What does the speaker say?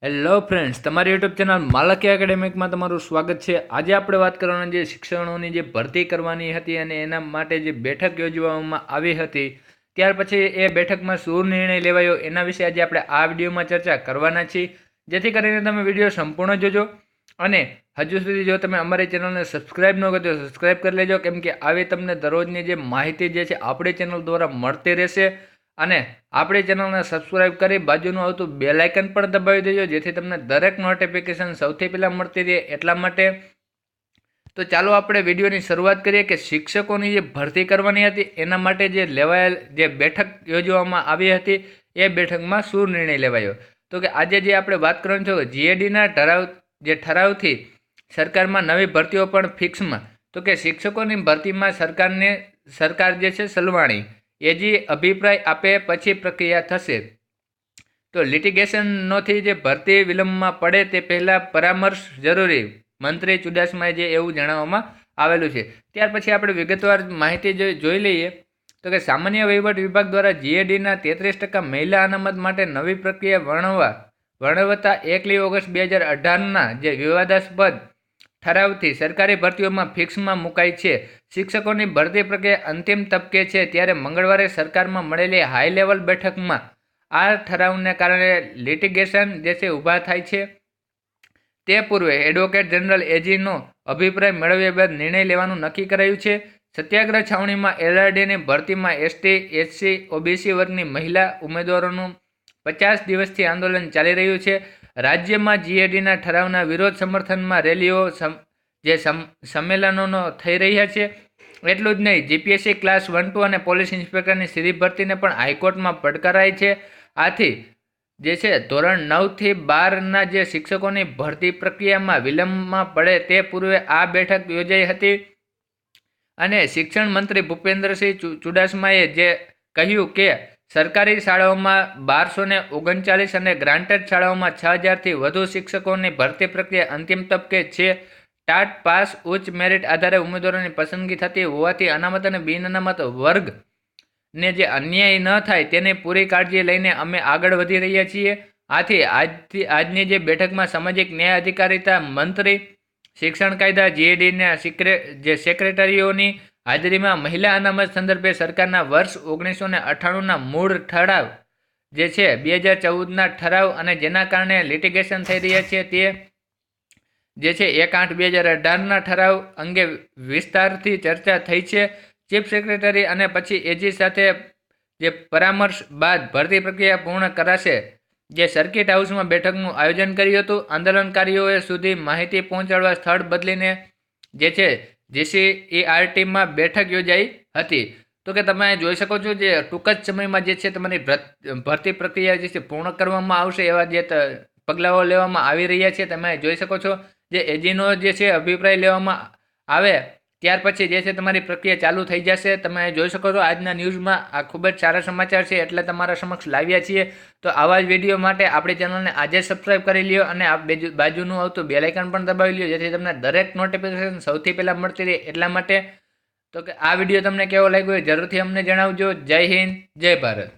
Hello friends, તમારી YouTube channel માલકી એકેડેમિકમાં તમારું સ્વાગત છે। આજે આપણે વાત કરવાના જે શિક્ષકોની જે ભરતી કરવાની હતી અને એના માટે જે બેઠક યોજવામાં આવી હતી, ત્યાર પછી એ બેઠકમાં શું નિર્ણય લેવાયો એના વિશે આજે આપણે આ વિડીયોમાં ચર્ચા કરવાના છીએ। જેથી કરીને તમે વિડીયો સંપૂર્ણ જોજો અને હજુ સુધી જો તમે અમારી ચેનલને સબસ્ક્રાઈબ ન કરો તો સબસ્ક્રાઈબ કરી લેજો, કેમ કે આવી તમને દરરોજની જે માહિતી જે છે આપણી ચેનલ દ્વારા મળતી રહેશે। અને આપણી ચેનલને સબસ્ક્રાઇબ કરી બાજુનું આવતું બેલ આઇકન પણ દબાવી દેજો, જેથી તમને દરેક નોટિફિકેશન સૌથી પહેલાં મળતી રહે એટલા માટે। તો ચાલો આપણે વિડીયોની શરૂઆત કરીએ કે શિક્ષકોની જે ભરતી કરવાની હતી એના માટે જે લેવાયેલ જે બેઠક યોજવામાં આવી હતી એ બેઠકમાં શું નિર્ણય લેવાયો। તો કે આજે જે આપણે વાત કરવાની છે જીએડીના ઠરાવથી સરકારમાં નવી ભરતીઓ પણ ફિક્સમાં। તો કે શિક્ષકોની ભરતીમાં સરકાર જે છે સલવાણી એજી અભિપ્રાય આપે પછી પ્રક્રિયા થશે। તો લિટિગેશનોથી જે ભરતી વિલંબમાં પડે તે પહેલાં પરામર્શ જરૂરી, મંત્રી ચુડાસમાએ જે એવું જણાવવામાં આવેલું છે। ત્યાર પછી આપણે વિગતવાર માહિતી જોઈ લઈએ તો કે સામાન્ય વહીવટ વિભાગ દ્વારા જીએડીના 33% મહિલા અનામત માટે નવી પ્રક્રિયા વર્ણવતા 1 ઓગસ્ટ 2018ના જે વિવાદાસ્પદ ઠરાવથી સરકારી ભરતીઓમાં ફિક્સમાં મુકાઈ છે। શિક્ષકોની ભરતી પ્રક્રિયા અંતિમ તબકે છે, ત્યારે મંગળવારે સરકારમાં મળેલી હાઈ લેવલ બેઠકમાં આ ઠરાવને કારણે લિટિગેશન જે છે ઊભા થાય છે। તે પૂર્વે એડવોકેટ જનરલ એજીનો અભિપ્રાય મેળવ્યા બાદ નિર્ણય લેવાનું નક્કી કરાયું છે। સત્યાગ્રહ છાવણીમાં એલઆરડીની ભરતીમાં એસટી, એસસી, ઓબીસી વર્ગની મહિલા ઉમેદવારોનું 50 દિવસથી આંદોલન ચાલી રહ્યું છે। રાજ્યમાં જીએડીના ઠરાવના વિરોધ સમર્થનમાં રેલીઓ જે સંમેલનો થઈ રહ્યા છે। એટલું જ નહીં, જીપીએસસી ક્લાસ 1-2 અને પોલીસ ઇન્સ્પેક્ટરની સીધી ભરતીને પણ હાઈકોર્ટમાં પડકારાઈ છે। આથી જે છે ધોરણ 9 થી 12ના જે શિક્ષકોની ભરતી પ્રક્રિયામાં વિલંબમાં પડે તે પૂર્વે આ બેઠક યોજાઈ હતી અને શિક્ષણ મંત્રી ભૂપેન્દ્રસિંહ ચુડાસમાએ જે કહ્યું કે સરકારી શાળાઓમાં 1239 અને ગ્રાન્ટેડ શાળાઓમાં 6000થી વધુ શિક્ષકોની ભરતી પ્રક્રિયા અંતિમ તબકે છે। ટાટ પાસ ઉચ્ચ મેરિટ આધારે ઉમેદવારોની પસંદગી થતી હોવાથી અનામત અને બિન અનામત વર્ગને જે અન્યાય ન થાય તેની પૂરી કાળજી લઈને અમે આગળ વધી રહ્યા છીએ। આથી આજની જે બેઠકમાં સામાજિક ન્યાય અધિકારીતા મંત્રી, શિક્ષણ કાયદા, જીએડીના જે સેક્રેટરીઓની હાજરીમાં મહિલા અનામત સંદર્ભે સરકારના વર્ષ 1998ના મૂળ ઠરાવ જે છે 2014ના ઠરાવ અને જેના કારણે લિટિગેશન થઈ રહ્યા છે તે જે છે 1/8/2018ના ઠરાવ અંગે વિસ્તારથી ચર્ચા થઈ છે। ચીફ સેક્રેટરી અને પછી એજી સાથે જે પરામર્શ બાદ ભરતી પ્રક્રિયા પૂર્ણ કરાશે। જે સર્કિટ હાઉસમાં બેઠકનું આયોજન કર્યું હતું। આંદોલનકારીઓએ સુધી માહિતી પહોંચાડવા સ્થળ બદલીને જે છે જીસીઈઆરટીમાં બેઠક યોજાઈ હતી। તો કે તમે જોઈ શકો છો જે ટૂંક જ સમયમાં જે છે તમારી ભરતી પ્રક્રિયા જે છે પૂર્ણ કરવામાં આવશે એવા જે પગલાઓ લેવામાં આવી રહ્યા છે। તમે જોઈ શકો છો જે એજીનો જે છે અભિપ્રાય લેવામાં આવે ત્યાર પછી જે છે તમારી પ્રક્રિયા ચાલુ થઈ જશે। તમે જોઈ શકો છો આજના ન્યૂઝમાં આ ખૂબ જ સારા સમાચાર છે એટલે તમારા સમક્ષ લાવ્યા છીએ। તો આવા જ વિડીયો માટે આપણી ચેનલને આજે સબસ્ક્રાઈબ કરી લ્યો અને આ બાજુનું આવતું બેલ આઇકન પણ દબાવી લ્યો, જેથી તમને દરેક નોટિફિકેશન સૌથી પહેલાં મળતી રહે એટલા માટે। તો કે આ વિડીયો તમને કેવો લાગ્યો એ જરૂરથી અમને જણાવજો। જય હિન્દ, જય ભારત।